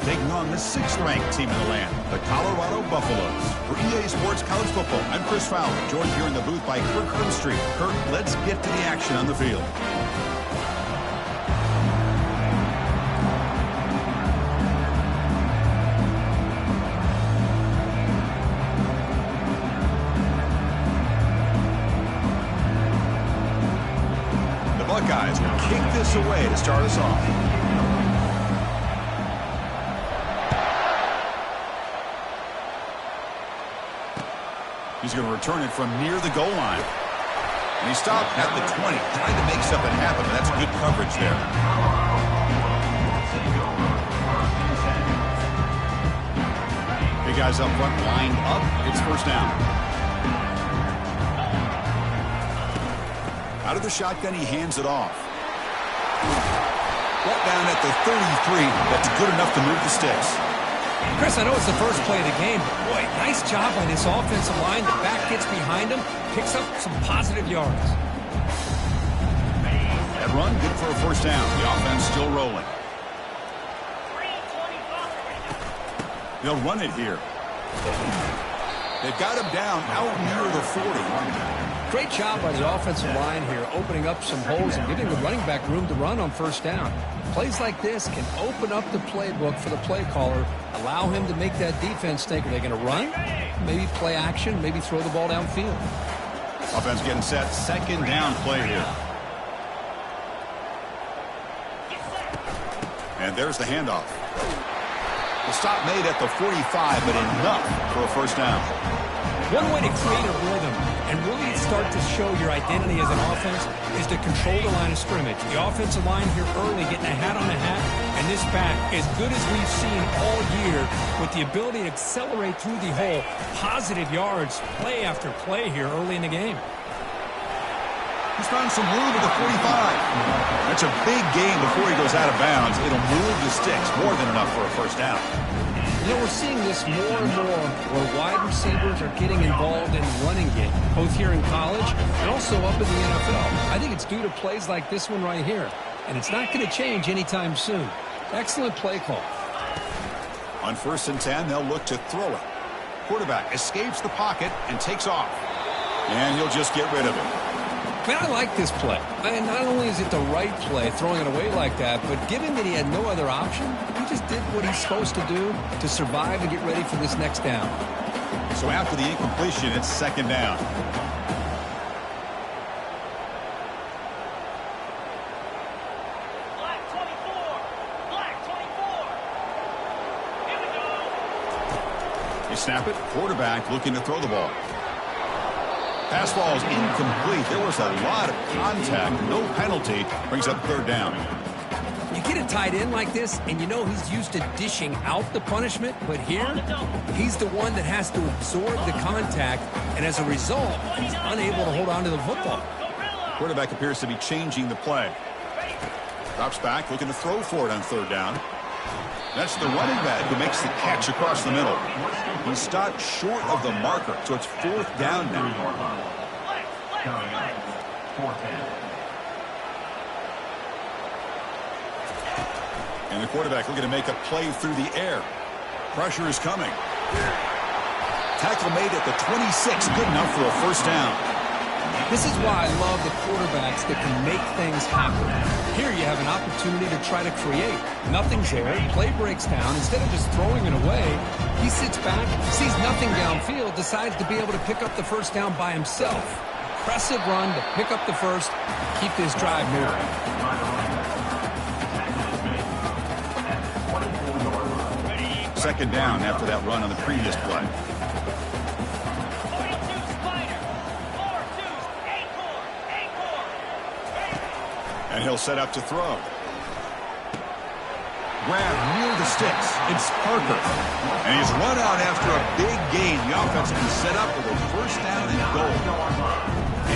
taking on the 6th-ranked team in the land, the Colorado Buffaloes. For EA Sports College Football, I'm Chris Fowler, joined here in the booth by Kirk Herbstreit. Kirk, let's get to the action on the field. The Buckeyes will kick this away to start us off. He's going to return it from near the goal line. And he stopped at the 20, trying to make something happen, but that's good coverage there. Big guys up front, lined up. It's first down. Out of the shotgun, he hands it off. Brought down at the 33. That's good enough to move the sticks. Chris, I know it's the first play of the game, but boy, nice job by this offensive line. The back gets behind him, picks up some positive yards. That run, good for a first down. The offense still rolling. They'll run it here. They've got him down out near the 40. Great job by the offensive line here, opening up some holes and giving the running back room to run on first down. Plays like this can open up the playbook for the play caller, allow him to make that defense think, are they going to run? Maybe play action, maybe throw the ball downfield. Offense getting set, second down play here. And there's the handoff. The stop made at the 45, but enough for a first down. One way to create a rhythm and really start to show your identity as an offense is to control the line of scrimmage. The offensive line here early getting a hat on the hat, and this back, as good as we've seen all year, with the ability to accelerate through the hole, positive yards, play after play here early in the game. He's found some room at the 45. That's a big gain before he goes out of bounds. It'll move the sticks, more than enough for a first down. You know, we're seeing this more and more where wide receivers are getting involved in the running game, both here in college and also up in the NFL. I think it's due to plays like this one right here, and it's not going to change anytime soon. Excellent play call. On 1st and 10, they'll look to throw it. Quarterback escapes the pocket and takes off. And he'll just get rid of it. Man, I like this play. And not only is it the right play, throwing it away like that, but given that he had no other option, he just did what he's supposed to do to survive and get ready for this next down. So after the incompletion, it's second down. Black 24. Black 24. Here we go. You snap it. Quarterback looking to throw the ball. Pass ball is incomplete. There was a lot of contact. No penalty. Brings up third down. You get a tight end like this, and you know he's used to dishing out the punishment, but here, he's the one that has to absorb the contact, and as a result, he's unable to hold on to the football. Quarterback appears to be changing the play. Drops back, looking to throw for it on third down. That's the running back who makes the catch across the middle. He stopped short of the marker, so it's fourth down now. And the quarterback looking to make a play through the air. Pressure is coming. Tackle made at the 26, good enough for a first down. This is why I love the quarterbacks that can make things happen. Here you have an opportunity to try to create. Nothing's there. Play breaks down. Instead of just throwing it away, he sits back, sees nothing downfield, decides to be able to pick up the first down by himself. Impressive run to pick up the first, keep this drive moving. Second down after that run on the previous play. And he'll set up to throw. Grab near the sticks. It's Parker. And he's run out after a big gain. The offense can set up with a first down and goal.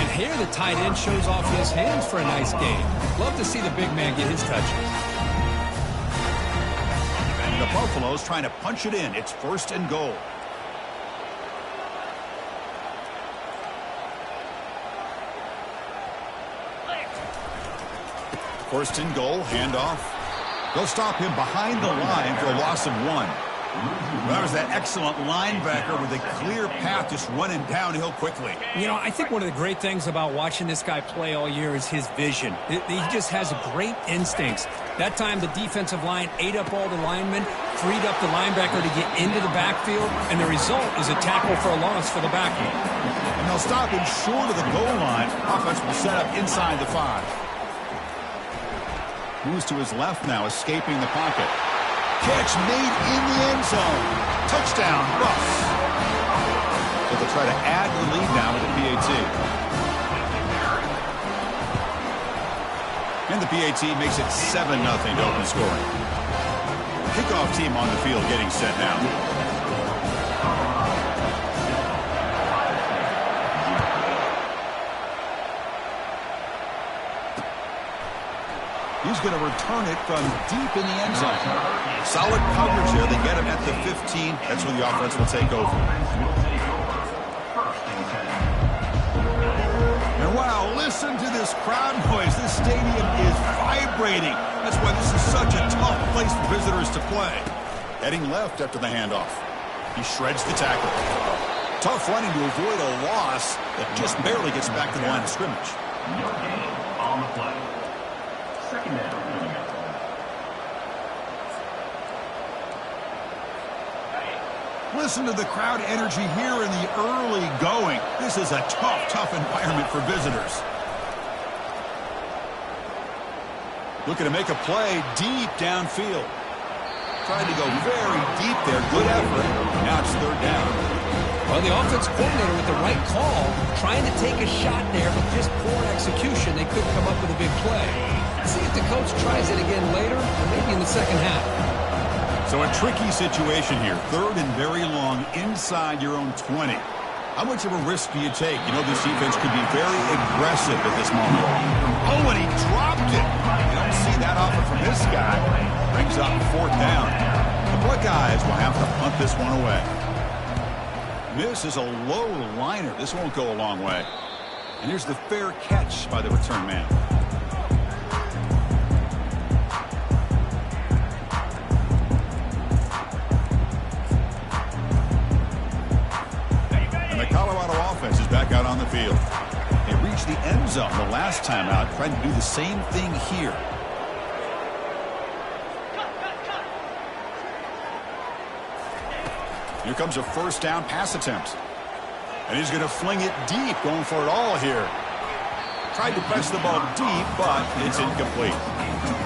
And here the tight end shows off his hands for a nice gain. Love to see the big man get his touches. And the Buffaloes trying to punch it in. It's first and goal. First and goal, handoff. They'll stop him behind the line for a loss of 1. That was that excellent linebacker with a clear path just running downhill quickly. You know, I think one of the great things about watching this guy play all year is his vision. He just has great instincts. That time the defensive line ate up all the linemen, freed up the linebacker to get into the backfield, and the result is a tackle for a loss for the backfield. And they'll stop him short of the goal line. Offense will set up inside the 5. Moves to his left now, escaping the pocket. Catch made in the end zone. Touchdown, Buffs. So they'll try to add to the lead now with the PAT. And the PAT makes it 7-0 to open scoring. Kickoff team on the field getting set now. He's going to return it from deep in the end zone. Solid coverage here. They get him at the 15. That's where the offense will take over. And wow, listen to this crowd noise. This stadium is vibrating. That's why this is such a tough place for visitors to play. Heading left after the handoff. He shreds the tackle. Tough running to avoid a loss that just barely gets back to the line of scrimmage. No gain on the play. Second down. Listen to the crowd energy here in the early going. This is a tough environment for visitors. Looking to make a play deep downfield. Trying to go very deep there. Good effort. Now it's third down. Well, the offense coordinator with the right call, trying to take a shot there, but just poor execution. They couldn't come up with a big play. See if the coach tries it again later, or maybe in the second half. So a tricky situation here. Third and very long inside your own 20. How much of a risk do you take? You know, this defense could be very aggressive at this moment. Oh, and he dropped it. You don't see that often from this guy. Brings up fourth down. The Buckeyes will have to punt this one away. This is a low liner. This won't go a long way. And here's the fair catch by the return man. And the Colorado offense is back out on the field. They reached the end zone the last time out, trying to do the same thing here. Here comes a first down pass attempt. And he's going to fling it deep, going for it all here. Tried to press the ball deep, but it's incomplete.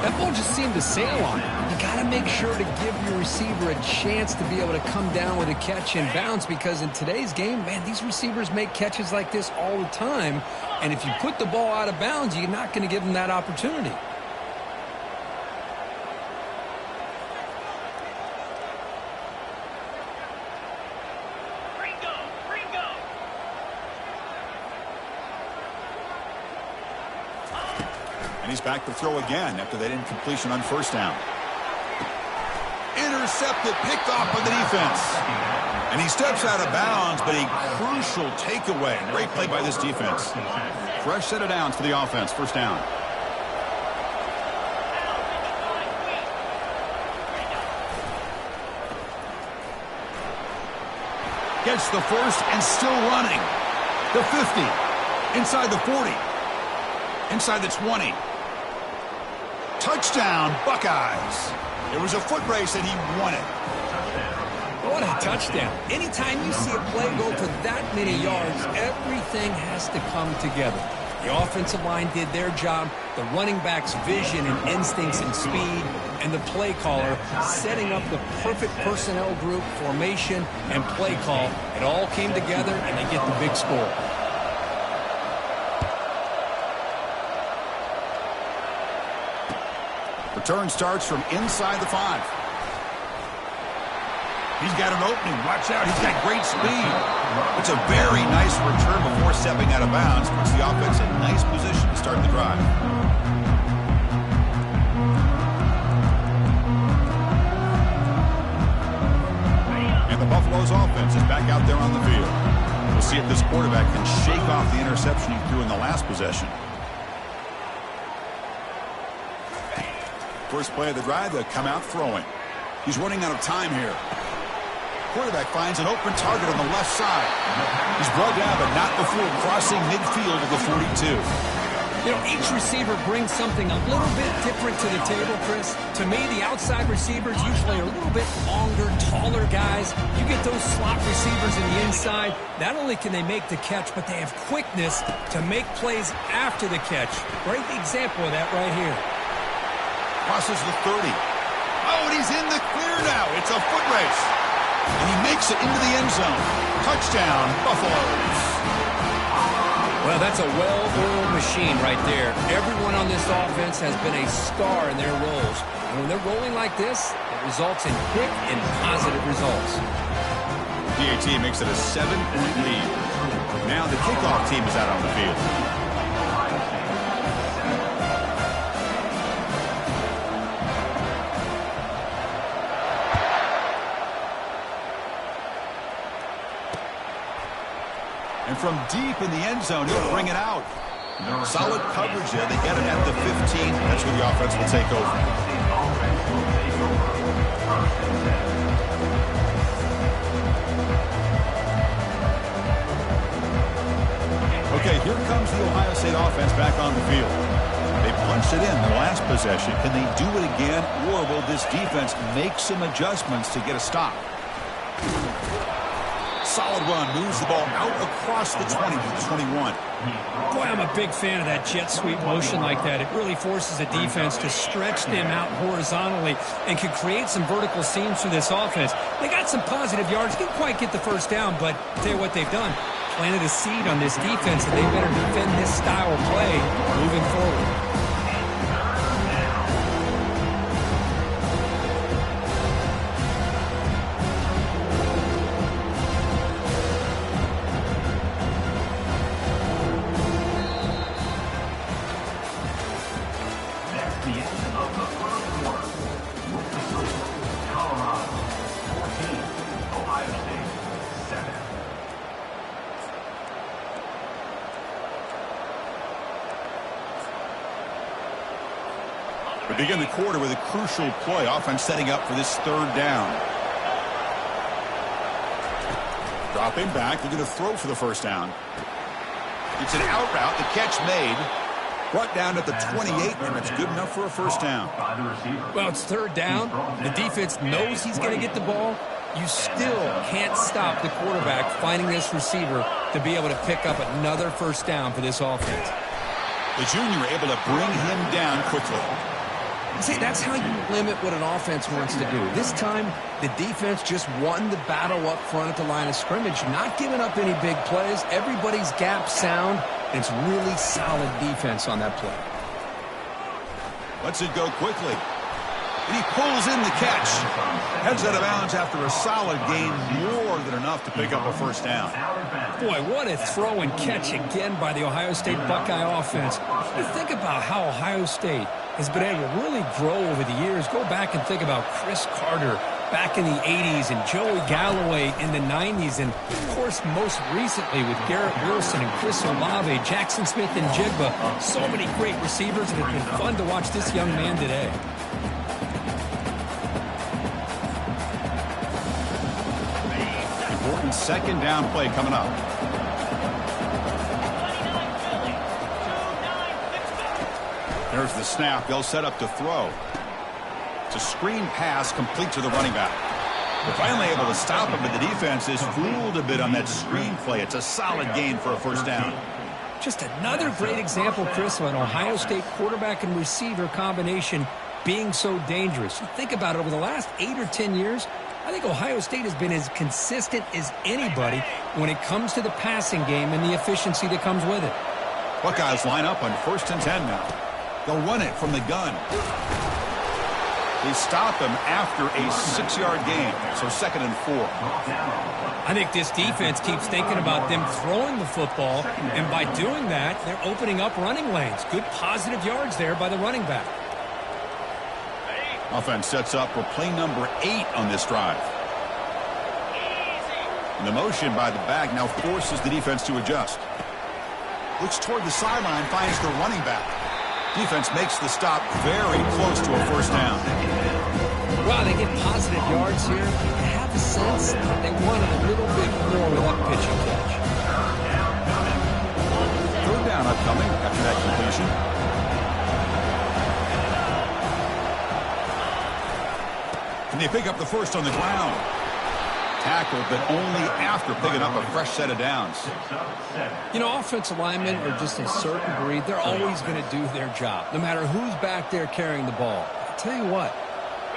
That ball just seemed to sail on it. You got to make sure to give your receiver a chance to be able to come down with a catch and bounce, because in today's game, man, these receivers make catches like this all the time. And if you put the ball out of bounds, you're not going to give them that opportunity. And he's back to throw again after that incompletion on first down. Intercepted, picked off by the defense. And he steps out of bounds, but a crucial takeaway. Great play by this defense. Fresh set of downs for the offense. First down. Gets the first and still running. The 50. Inside the 40. Inside the 20. Touchdown, Buckeyes. It was a foot race and he won it. What a touchdown. Anytime you see a play go for that many yards, everything has to come together. The offensive line did their job, the running back's vision and instincts and speed, and the play caller setting up the perfect personnel group, formation, and play call. It all came together, and they get the big score. Return starts from inside the 5. He's got an opening. Watch out. He's got great speed. It's a very nice return before stepping out of bounds. Puts the offense in nice position to start the drive. And the Buffalo's offense is back out there on the field. We'll see if this quarterback can shake off the interception he threw in the last possession. First play of the drive, they'll come out throwing. He's running out of time here. Quarterback finds an open target on the left side. He's brought down, but not before crossing midfield of the 42. You know, each receiver brings something a little bit different to the table, Chris. To me, the outside receivers usually are a little bit longer, taller guys. You get those slot receivers in the inside. Not only can they make the catch, but they have quickness to make plays after the catch. Great example of that right here. Crosses the 30. Oh, and he's in the clear now. It's a foot race. And he makes it into the end zone. Touchdown, Buffaloes. Well, that's a well-oiled machine right there. Everyone on this offense has been a star in their roles. And when they're rolling like this, it results in quick and positive results. PAT makes it a 7-point lead. Now the kickoff team is out on the field. And from deep in the end zone, he'll bring it out. Solid coverage there. They get it at the 15. That's where the offense will take over. Okay, here comes the Ohio State offense back on the field. They punched it in the last possession. Can they do it again, or will this defense make some adjustments to get a stop? Solid run, moves the ball out across the 20 to the 21. Boy, I'm a big fan of that jet sweep motion like that. It really forces the defense to stretch them out horizontally and can create some vertical seams for this offense. They got some positive yards, didn't quite get the first down, but I'll tell you what they've done. Planted a seed on this defense, and they better defend this style of play moving forward. We begin the quarter with a crucial play. Offense setting up for this third down. Dropping back. They're going to throw for the first down. It's an out route. The catch made. Brought down at the 28, and it's good enough for a first down. Well, it's third down. The defense knows he's going to get the ball. You still can't stop the quarterback finding this receiver to be able to pick up another first down for this offense. The junior able to bring him down quickly. See, that's how you limit what an offense wants to do. This time, the defense just won the battle up front at the line of scrimmage, not giving up any big plays. Everybody's gap sound. It's really solid defense on that play. Lets it go quickly. And he pulls in the catch. Heads out of bounds after a solid gain, more than enough to pick up a first down. Boy, what a throw and catch again by the Ohio State Buckeye offense. You think about how Ohio State has been able to really grow over the years. Go back and think about Chris Carter back in the 80s and Joey Galloway in the 90s. And, of course, most recently with Garrett Wilson and Chris Olave, Jackson Smith and Jigba. So many great receivers, and it's been fun to watch this young man today. Important second down play coming up. There's the snap. They'll set up to throw. It's a screen pass complete to the running back. They're finally able to stop him, but the defense is fooled a bit on that screen play. It's a solid gain for a first down. Just another great example, Chris, of an Ohio State quarterback and receiver combination being so dangerous. You think about it, over the last 8 or 10 years, I think Ohio State has been as consistent as anybody when it comes to the passing game and the efficiency that comes with it. Buckeyes line up on 1st and 10 now. They'll run it from the gun. They stop him after a 6-yard gain, so 2nd and 4. I think this defense keeps thinking about them throwing the football, and by doing that, they're opening up running lanes. Good positive yards there by the running back. Offense sets up for play number 8 on this drive. And the motion by the back now forces the defense to adjust. Looks toward the sideline, finds the running back. Defense makes the stop very close to a first down. Wow, they get positive yards here. I have a sense that they wanted a little bit more with that pitch and catch. Third down upcoming after that completion. And they pick up the first on the ground. Tackled, but only after picking up a fresh set of downs. You know, offensive linemen are just a certain breed. They're always going to do their job, no matter who's back there carrying the ball. I tell you what,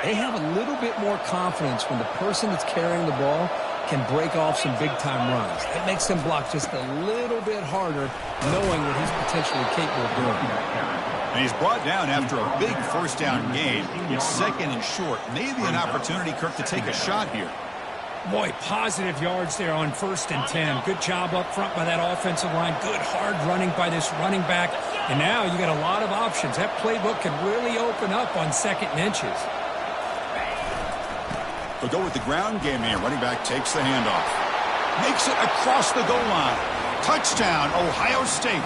they have a little bit more confidence when the person that's carrying the ball can break off some big-time runs. It makes them block just a little bit harder, knowing what he's potentially capable of doing. And he's brought down after a big first down gain. It's second and short. Maybe an opportunity, Kirk, to take a shot here. Boy, positive yards there on 1st and 10. Good job up front by that offensive line. Good hard running by this running back. And now you got a lot of options. That playbook can really open up on 2nd and inches. They'll go with the ground game here. Running back takes the handoff. Makes it across the goal line. Touchdown, Ohio State.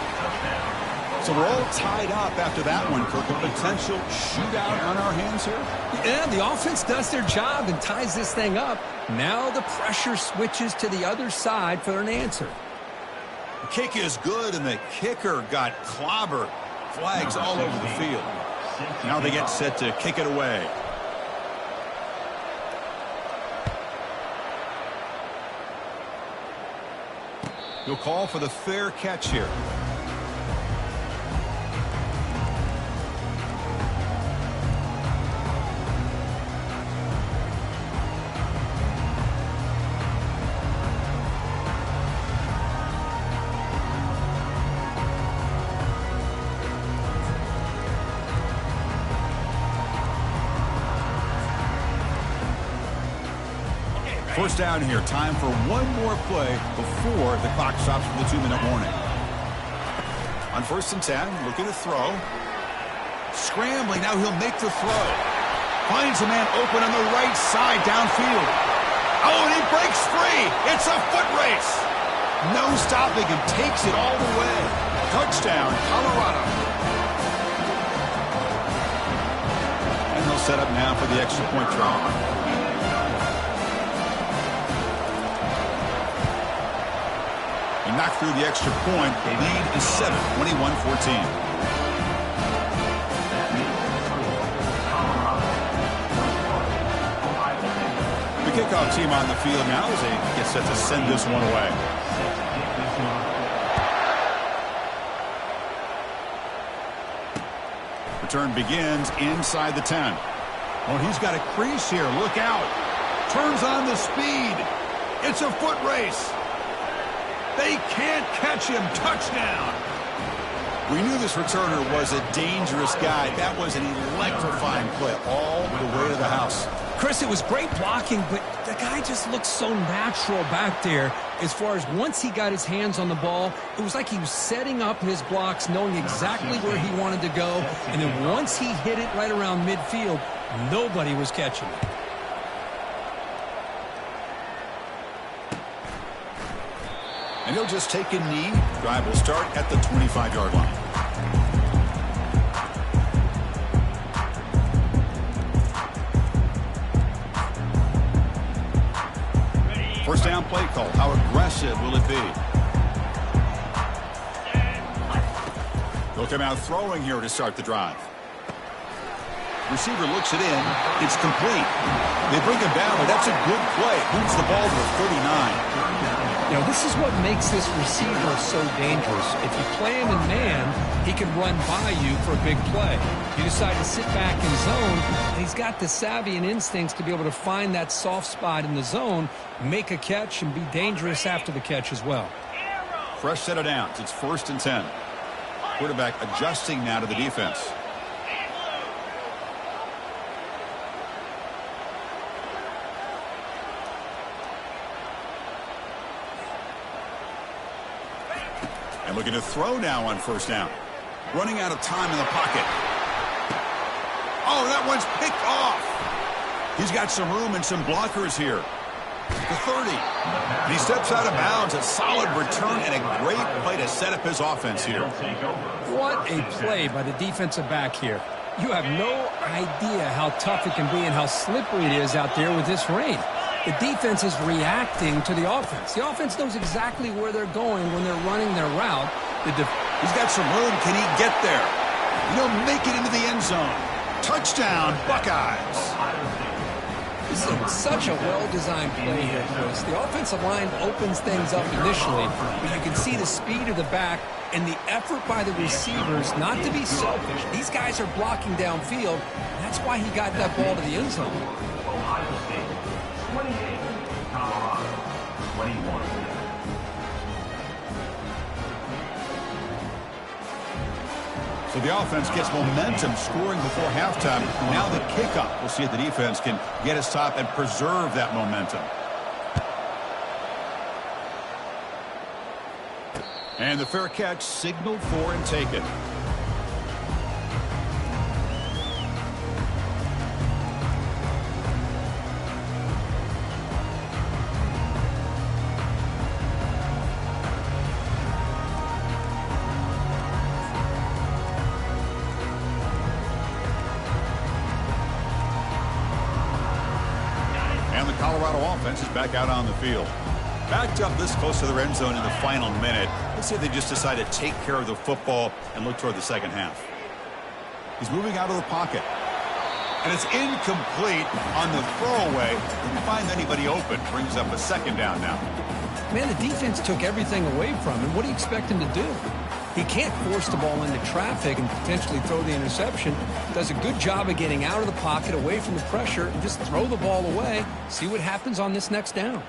So we're all tied up after that one, Kirk. A potential shootout on our hands here? Yeah, the offense does their job and ties this thing up. Now the pressure switches to the other side for an answer. The kick is good, and the kicker got clobbered. Flags all over the field. Now they get set to kick it away. He'll call for the fair catch here. First down here. Time for one more play before the clock stops for the 2-minute warning. On 1st and 10, looking to throw. Scrambling. Now he'll make the throw. Finds a man open on the right side downfield. Oh, and he breaks free. It's a foot race. No stopping him. Takes it all the way. Touchdown, Colorado. And they'll set up now for the extra point try. Knocked through the extra point. The lead is 7, 21-14. The kickoff team on the field now as they get set to send this one away. Return begins inside the 10. Oh, he's got a crease here. Look out. Turns on the speed. It's a foot race. They can't catch him. Touchdown. We knew this returner was a dangerous guy. That was an electrifying play all the way to the house. Chris, it was great blocking, but the guy just looked so natural back there as far as once he got his hands on the ball, it was like he was setting up his blocks, knowing exactly where he wanted to go, and then once he hit it right around midfield, nobody was catching it. And he'll just take a knee. Drive will start at the 25-yard line. First down play call. How aggressive will it be? They'll come out throwing here to start the drive. Receiver looks it in. It's complete. They bring him down, but that's a good play. Moves the ball to the 39. You know, this is what makes this receiver so dangerous. If you play him in man, he can run by you for a big play. You decide to sit back in zone, and he's got the savvy and instincts to be able to find that soft spot in the zone, make a catch, and be dangerous after the catch as well. Fresh set of downs. It's 1st and 10. Quarterback adjusting now to the defense. And looking to throw now on first down. Running out of time in the pocket. Oh, that one's picked off. He's got some room and some blockers here. The 30. And he steps out of bounds. A solid return and a great play to set up his offense here. What a play by the defensive back here. You have no idea how tough it can be and how slippery it is out there with this rain. The defense is reacting to the offense. The offense knows exactly where they're going when they're running their route. He's got some room. Can he get there? He'll make it into the end zone. Touchdown, Buckeyes. This is such a well-designed play here, Chris. The offensive line opens things up initially, but you can see the speed of the back and the effort by the receivers not to be selfish. These guys are blocking downfield, and that's why he got that ball to the end zone. Ohio State, 28, Colorado, 21. So the offense gets momentum scoring before halftime. Now the kickoff. We'll see if the defense can get us top and preserve that momentum. And the fair catch signaled for and taken. And the Colorado offense is back out on the field. Backed up this close to the end zone in the final minute. Let's say they just decide to take care of the football and look toward the second half. He's moving out of the pocket. And it's incomplete on the throwaway. Didn't find anybody open. Brings up a second down now. Man, the defense took everything away from him. What do you expect him to do? He can't force the ball into traffic and potentially throw the interception. Does a good job of getting out of the pocket, away from the pressure, and just throw the ball away. See what happens on this next down.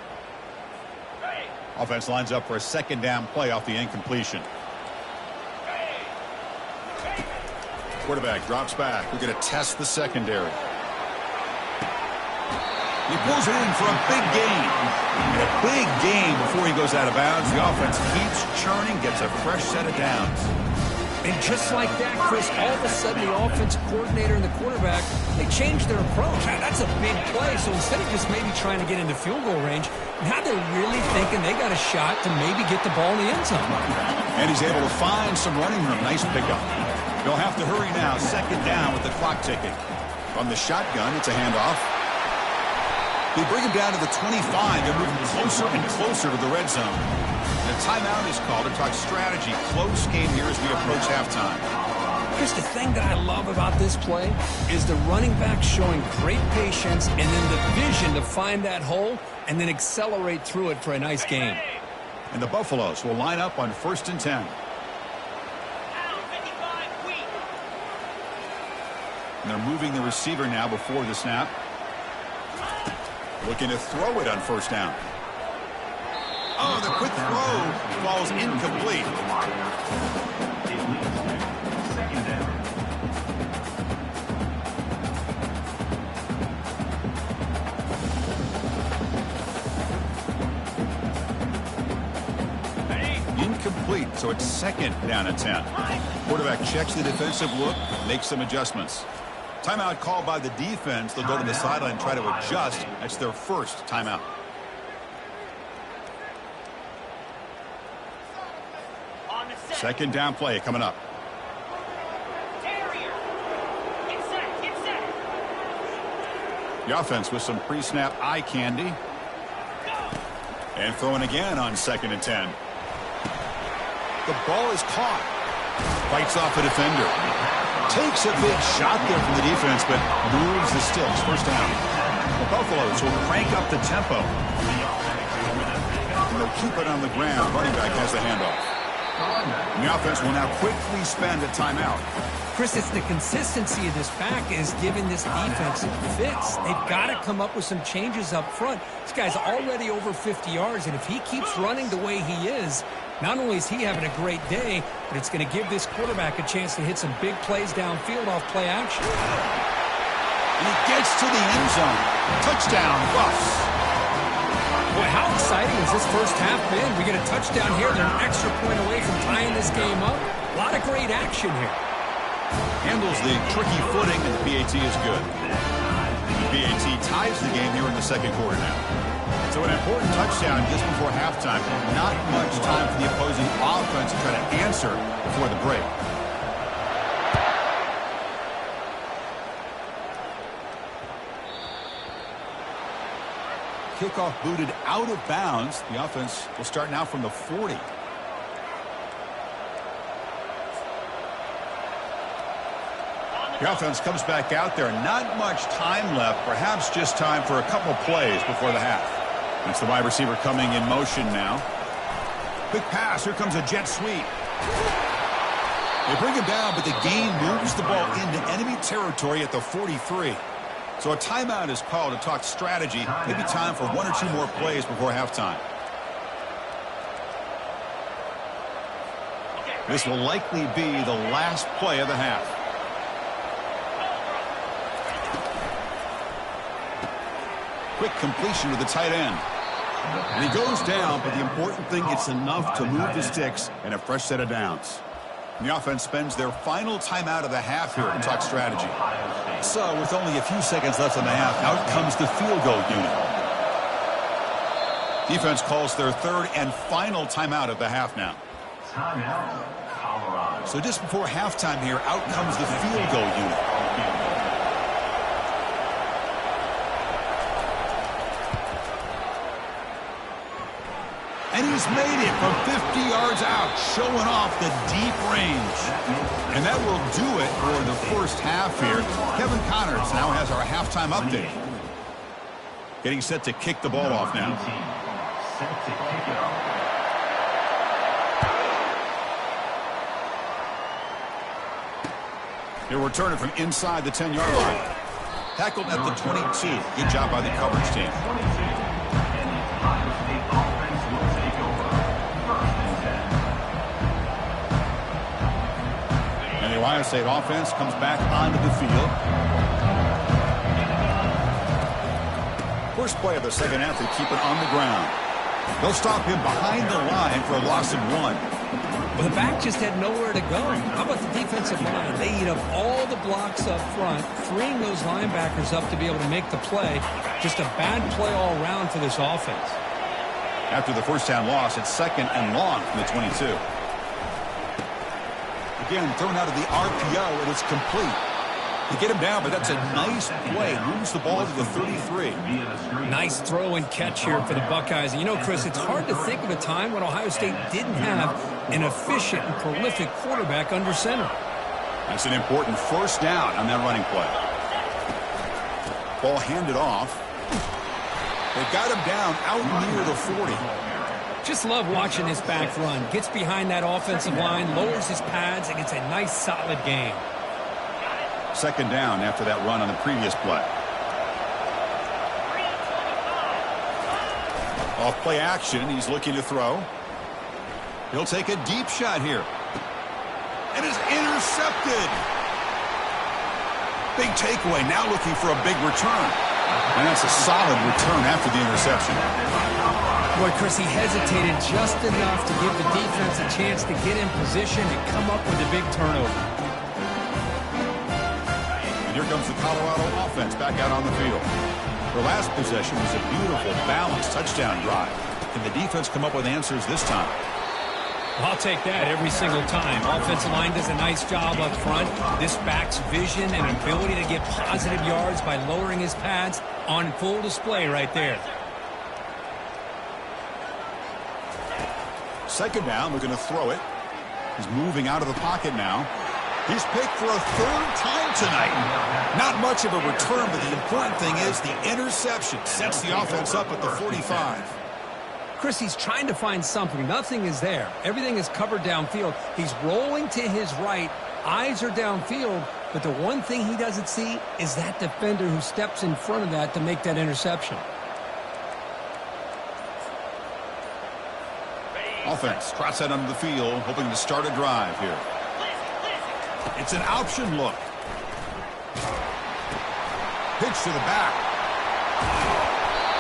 Offense lines up for a second down play off the incompletion. Quarterback drops back. We're going to test the secondary. He pulls it in for a big gain. And a big gain before he goes out of bounds. The offense keeps churning, gets a fresh set of downs. And just like that, Chris, all of a sudden the offensive coordinator and the quarterback, they changed their approach. That's a big play. So instead of just maybe trying to get into field goal range, now they're really thinking they got a shot to maybe get the ball in the end zone. And he's able to find some running room. Nice pickup. They'll have to hurry now. Second down with the clock ticking. From the shotgun, it's a handoff. They bring him down to the 25. They're moving closer and closer to the red zone. And a timeout is called to talk strategy. Close game here as we approach halftime. Chris, the thing that I love about this play is the running back showing great patience and then the vision to find that hole and then accelerate through it for a nice gain. And the Buffaloes will line up on 1st and 10. And they're moving the receiver now before the snap. Looking to throw it on first down. Oh, the quick throw falls incomplete. Second down. Incomplete, so it's second down and 10. Quarterback checks the defensive look, makes some adjustments. Timeout called by the defense. They'll go to the sideline and try to adjust. That's their first timeout. Second down play coming up. The offense with some pre-snap eye candy. And throwing again on 2nd and 10. The ball is caught. Fights off a defender. Takes a big shot there from the defense, but moves the sticks. First down. The Buffaloes will crank up the tempo. And they'll keep it on the ground. Running back has the handoff. And the offense will now quickly spend a timeout. Chris, it's the consistency of this back is giving this defense fits. They've got to come up with some changes up front. This guy's already over 50 yards, and if he keeps running the way he is, not only is he having a great day, but it's going to give this quarterback a chance to hit some big plays downfield off play action. And he gets to the end zone. Touchdown, Buffs. Boy, how exciting has this first half been? We get a touchdown here. They're an extra point away from tying this game up. A lot of great action here. Handles the tricky footing, and the PAT is good. The PAT ties the game here in the second quarter now. So an important touchdown just before halftime. Not much time for the opposing offense to try to answer before the break. Kickoff booted out of bounds. The offense will start now from the 40. The offense comes back out there. Not much time left. Perhaps just time for a couple plays before the half. It's the wide receiver coming in motion now. Quick pass. Here comes a jet sweep. They bring him down, but the gain moves the ball into enemy territory at the 43. So a timeout is called to talk strategy. Maybe time for one or two more plays before halftime. This will likely be the last play of the half. Quick completion to the tight end. And he goes down, but the important thing, it's enough to move the sticks and a fresh set of downs. And the offense spends their final timeout of the half here to talk strategy. So with only a few seconds left in the half, out comes the field goal unit. Defense calls their third and final timeout of the half now. Timeout, Colorado. So just before halftime here, out comes the field goal unit. And he's made it from 50 yards out, showing off the deep range. And that will do it for the first half here. Kevin Connors now has our halftime update. Getting set to kick the ball off now. Set to kick it off. He'll return it from inside the 10-yard line. Tackled at the 22. Good job by the coverage team. And the Ohio State offense comes back onto the field. First play of the second half, they keep it on the ground. They'll stop him behind the line for a loss of 1. Well, the back just had nowhere to go. How about the defensive line? They eat up all the blocks up front, freeing those linebackers up to be able to make the play. Just a bad play all around for this offense. After the first down loss, it's second and long from the 22. Again, thrown out of the RPO, and it's complete. They get him down, but that's a nice play. Moves the ball to the 33. Nice throw and catch here for the Buckeyes. And you know, Chris, it's hard to think of a time when Ohio State didn't have an efficient and prolific quarterback under center. That's an important first down on that running play. Ball handed off. They got him down out near the 40. Just love watching this back run. Gets behind that offensive line, lowers his pads, and gets a nice solid gain. Second down after that run on the previous play. Off play action, he's looking to throw. He'll take a deep shot here. And is intercepted. Big takeaway, now looking for a big return. And that's a solid return after the interception. Boy, Chris, he hesitated just enough to give the defense a chance to get in position and come up with a big turnover. Here comes the Colorado offense back out on the field. Their last possession was a beautiful, balanced touchdown drive. Can the defense come up with answers this time? I'll take that every single time. Offensive line does a nice job up front. This back's vision and ability to get positive yards by lowering his pads on full display right there. Second down, looking to throw it. He's moving out of the pocket now. He's picked for a third time tonight. Not much of a return, but the important thing is the interception sets the offense up at the 45. Chris, he's trying to find something. Nothing is there. Everything is covered downfield. He's rolling to his right. Eyes are downfield. But the one thing he doesn't see is that defender who steps in front of that to make that interception. Offense trots out onto the field, hoping to start a drive here. It's an option look. Pitch to the back.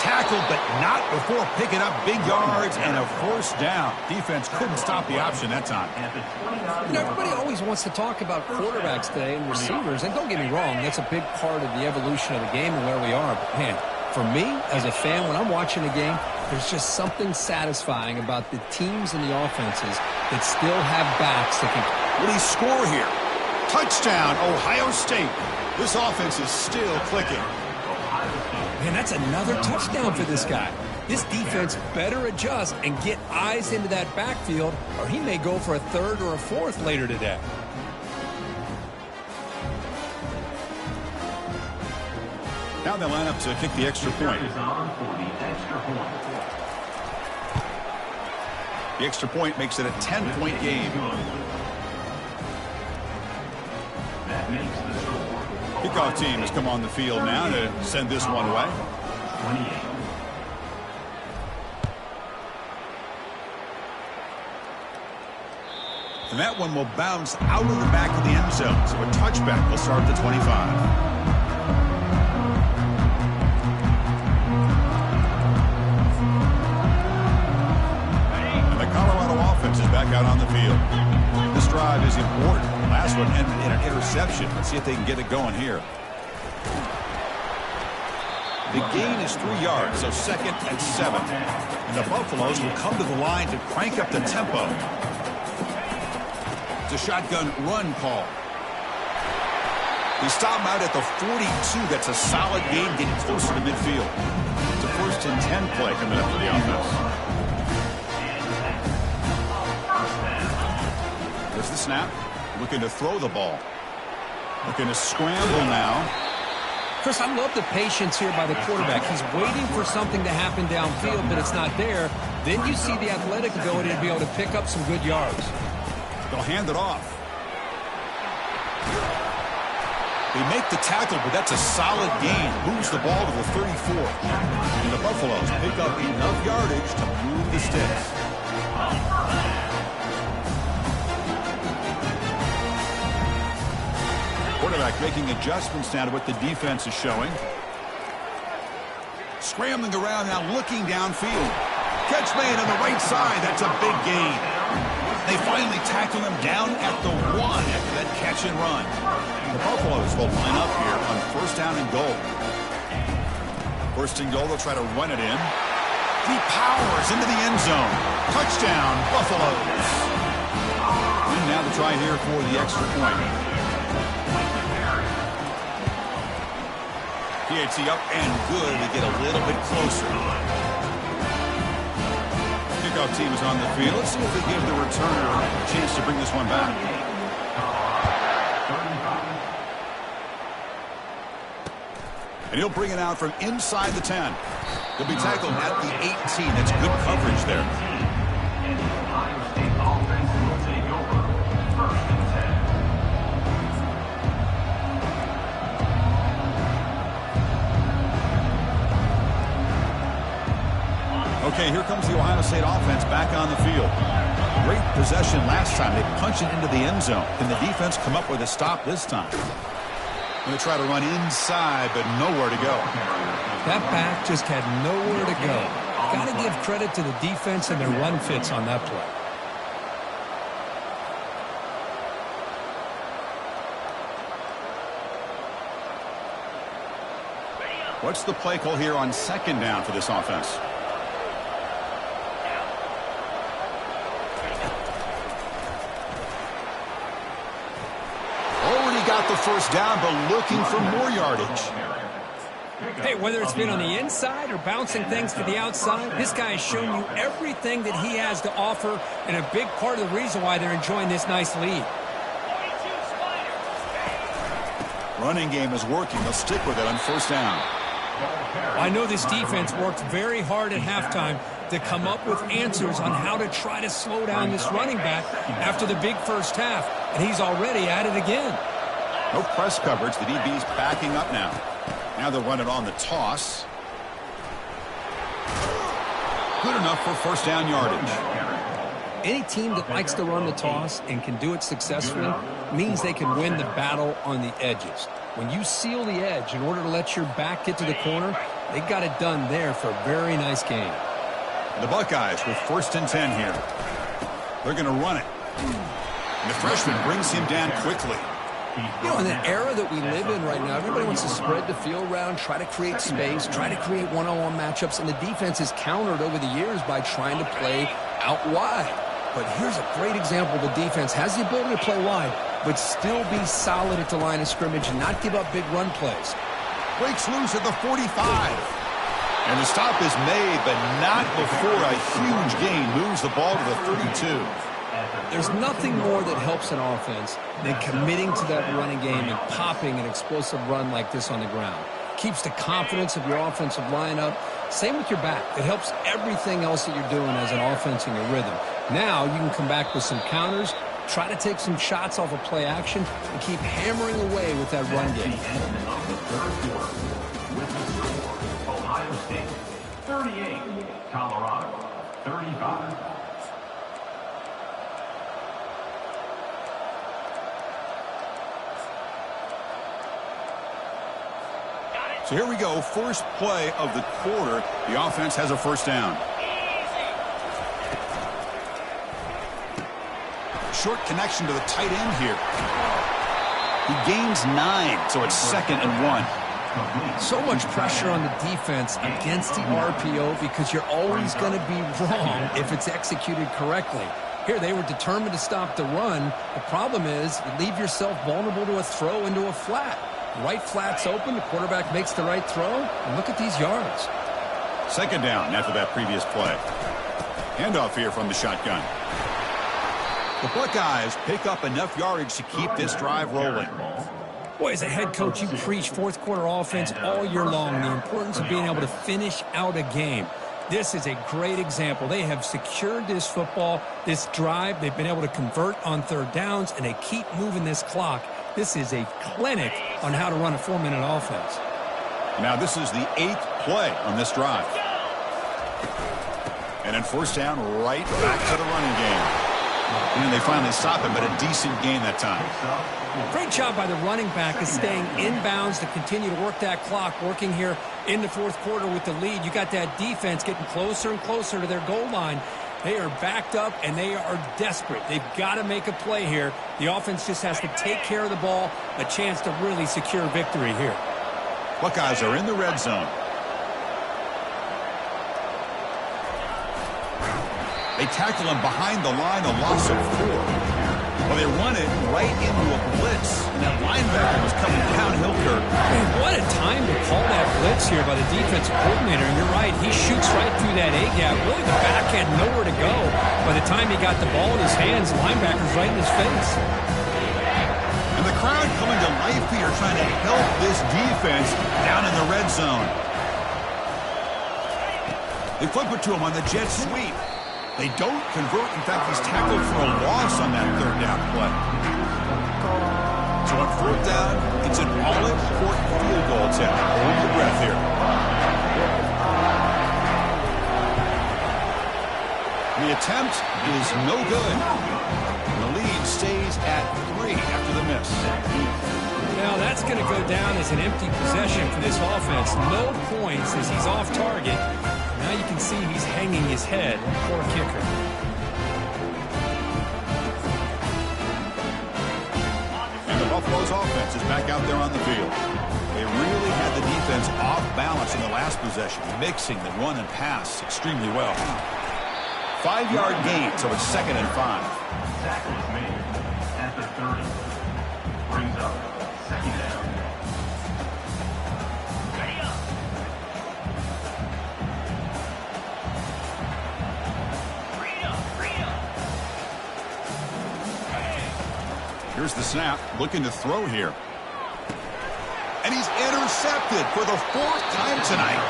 Tackled, but not before picking up big yards and a first down. Defense couldn't stop the option that time. You know, everybody always wants to talk about quarterbacks today and receivers, and don't get me wrong, that's a big part of the evolution of the game and where we are. But, man, For me, as a fan, when I'm watching a game, there's just something satisfying about the teams and the offenses that still have backs that can... Will he score here? Touchdown, Ohio State. This offense is still clicking. Man, that's another touchdown for this guy. This defense better adjust and get eyes into that backfield, or he may go for a third or a fourth later today. Now they line up to kick the extra point. The extra point makes it a 10-point game. Kickoff team has come on the field now to send this one away. 28. And that one will bounce out of the back of the end zone. So a touchback will start at the 25. Is back out on the field. This drive is important. Last one ended in an interception. Let's see if they can get it going here. The gain is 3 yards, so 2nd and 7. And the Buffaloes will come to the line to crank up the tempo. It's a shotgun run call. They stop him out at the 42. That's a solid gain, getting closer to midfield. It's a 1st and 10 play coming up for the offense. There's the snap. Looking to throw the ball. Looking to scramble now. Chris, I love the patience here by the quarterback. He's waiting for something to happen downfield, but it's not there. Then you see the athletic ability to be able to pick up some good yards. They'll hand it off. They make the tackle, but that's a solid gain. Moves the ball to the 34. And the Buffaloes pick up enough yardage to move the sticks. Quarterback making adjustments now to what the defense is showing. Scrambling around now, looking downfield. Catch made on the right side. That's a big gain. They finally tackle him down at the 1 after that catch and run. The Buffaloes will line up here on 1st down and goal. 1st and goal, they'll try to run it in. He powers into the end zone. Touchdown, Buffaloes. And now the try here for the extra point. PAT up and good to get a little bit closer. Kickoff team is on the field. Let's see if they give the returner a chance to bring this one back. And he'll bring it out from inside the 10. He'll be tackled at the 18. That's good coverage there. Okay, here comes the Ohio State offense back on the field. Great possession last time. They punch it into the end zone. Can the defense come up with a stop this time? Going to try to run inside, but nowhere to go. That back just had nowhere to go. Got to give credit to the defense and their run fits on that play. What's the play call here on 2nd down for this offense? Got the 1st down, but looking for more yardage. Hey, whether it's been on the inside or bouncing things to the outside, this guy has shown you everything that he has to offer, and a big part of the reason why they're enjoying this nice lead. Running game is working. They'll stick with it on 1st down. I know this defense worked very hard at halftime to come up with answers on how to try to slow down this running back after the big 1st half, and he's already at it again. No press coverage. The DB's backing up now. Now they'll run it on the toss. Good enough for 1st down yardage. Any team that likes to run the toss and can do it successfully means they can win the battle on the edges. When you seal the edge in order to let your back get to the corner, they got it done there for a very nice game. The Buckeyes with 1st and 10 here. They're going to run it. And the freshman brings him down quickly. You know, in the era that we live in right now, everybody wants to spread the field around, try to create space, try to create one-on-one matchups, and the defense is countered over the years by trying to play out wide. But here's a great example. The defense has the ability to play wide, but still be solid at the line of scrimmage and not give up big run plays. Breaks loose at the 45. And the stop is made, but not before a huge gain moves the ball to the 32. There's nothing more that helps an offense than committing to that running game and popping an explosive run like this on the ground. Keeps the confidence of your offensive lineup. Same with your back. It helps everything else that you're doing as an offense in your rhythm. Now you can come back with some counters, try to take some shots off of play action, and keep hammering away with that run game. Ohio State 38, Colorado 35. So here we go, first play of the quarter. The offense has a first down. Short connection to the tight end here. He gains 9, so it's 2nd and 1. So much pressure on the defense against the RPO because you're always going to be wrong if it's executed correctly. Here, they were determined to stop the run. The problem is you leave yourself vulnerable to a throw into a flat. Right flat's open, the quarterback makes the right throw, and look at these yards. 2nd down after that previous play. Handoff here from the shotgun. The Buckeyes pick up enough yardage to keep this drive rolling. Boy, as a head coach, you preach fourth quarter offense all year long, the importance of being able to finish out a game. This is a great example. They have secured this football, this drive. They've been able to convert on third downs, and they keep moving this clock. This is a clinic on how to run a 4-minute offense. Now this is the 8th play on this drive. And then first down, right back to the running game. And they finally stop him, but a decent gain that time. Great job by the running back is staying inbounds to continue to work that clock, working here in the fourth quarter with the lead. You got that defense getting closer and closer to their goal line. They are backed up, and they are desperate. They've got to make a play here. The offense just has to take care of the ball, a chance to really secure victory here. Buckeyes are in the red zone. They tackle him behind the line, a loss of 4. Well, they run it right into a blitz, and that linebacker was coming downhill, Kirk. Man, what a time to call that blitz here by the defensive coordinator. And you're right, he shoots right through that A-gap. Really, the back had nowhere to go. By the time he got the ball in his hands, the linebacker's right in his face. And the crowd coming to life here, trying to help this defense down in the red zone. They flip it to him on the jet sweep. They don't convert. In fact, he's tackled for a loss on that third down play. So on fourth down, it's an all-important field goal attempt. Hold your breath here. The attempt is no good. The lead stays at 3 after the miss. Now that's going to go down as an empty possession for this offense. No points as he's off target. Now you can see he's hanging his head. Poor kicker. And the Buffalo's offense is back out there on the field. They really had the defense off balance in the last possession, mixing the run and pass extremely well. 5-yard gain, so it's 2nd and 5. Tackle is made at the 30. Brings up 2nd down. Here's the snap, looking to throw here. And he's intercepted for the 4th time tonight.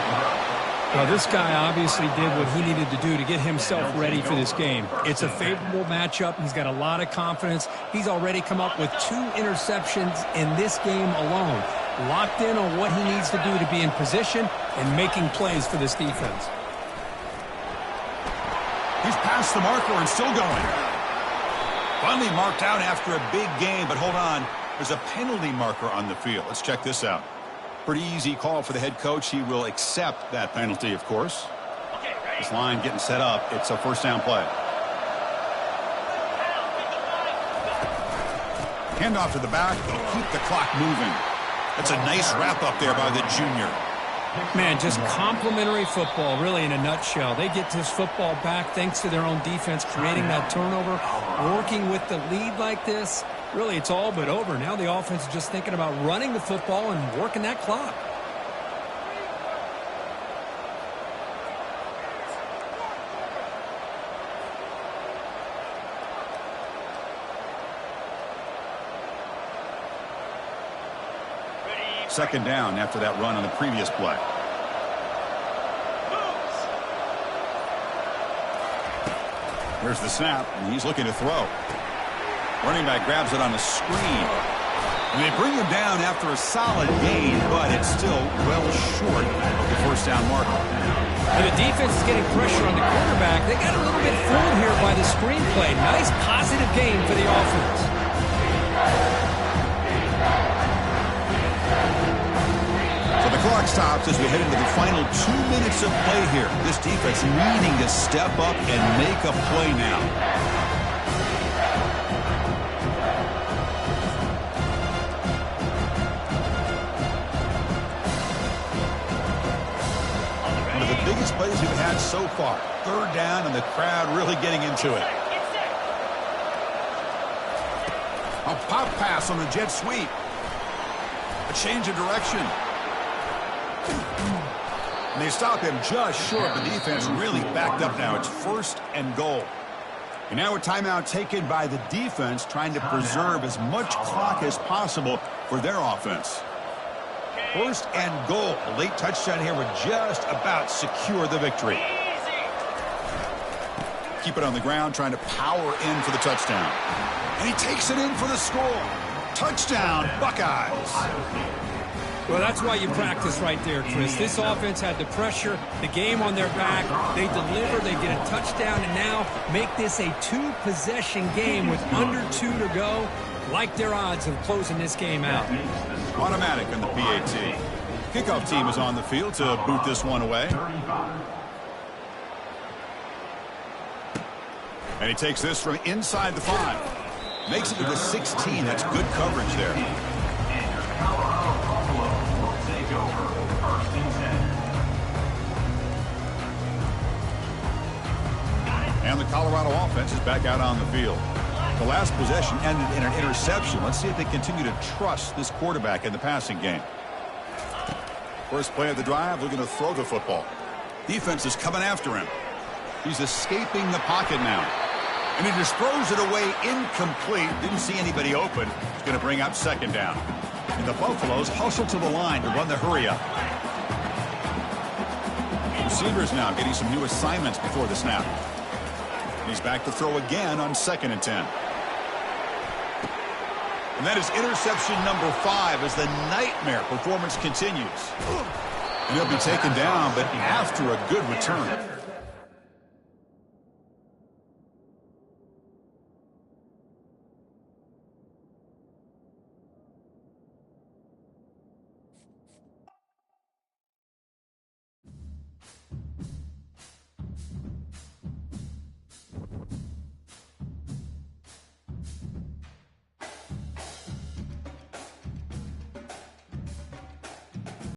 Well, this guy obviously did what he needed to do to get himself ready for this game. It's a favorable matchup. He's got a lot of confidence. He's already come up with 2 interceptions in this game alone. Locked in on what he needs to do to be in position and making plays for this defense. He's past the marker and still going. Finally marked out after a big game, but hold on. There's a penalty marker on the field. Let's check this out. Pretty easy call for the head coach. He will accept that penalty, of course. This line getting set up. It's a first down play. Hand off to the back. They'll keep the clock moving. That's a nice wrap up there by the junior. Man, just complimentary football, really, in a nutshell. They get this football back thanks to their own defense, creating that turnover, working with the lead like this. Really, it's all but over. Now the offense is just thinking about running the football and working that clock. Second down after that run on the previous play. Here's the snap, and he's looking to throw. Running back grabs it on a screen. And they bring him down after a solid gain, but it's still well short of the first down marker. And the defense is getting pressure on the quarterback. They got a little bit fooled here by the screenplay. Nice positive gain for the offense. So the clock stops as we head into the final 2 minutes of play here. This defense needing to step up and make a play now. One of the biggest plays we've had so far. Third down and the crowd really getting into it. A pop pass on the jet sweep. A change of direction. And they stop him just short. The defense really backed up now. It's first and goal. And now a timeout taken by the defense, trying to preserve as much clock as possible for their offense. First and goal. A late touchdown here would just about secure the victory. Keep it on the ground, trying to power in for the touchdown. And he takes it in for the score. Touchdown, Buckeyes. Well, that's why you practice right there, Chris. This offense had the pressure, the game on their back. They deliver, they get a touchdown, and now make this a two-possession game with under 2 to go. Like their odds of closing this game out. Automatic on the PAT. Kickoff team is on the field to boot this one away. And he takes this from inside the 5. Makes it to the 16. That's good coverage there. And the Colorado offense is back out on the field. The last possession ended in an interception. Let's see if they continue to trust this quarterback in the passing game. First play of the drive, looking to throw the football. Defense is coming after him. He's escaping the pocket now. And he just throws it away incomplete. Didn't see anybody open. He's going to bring up second down. And the Buffaloes hustle to the line to run the hurry up. Receivers now getting some new assignments before the snap. He's back to throw again on 2nd and 10. And that is interception number 5 as the nightmare performance continues. And he'll be taken down, but after a good return.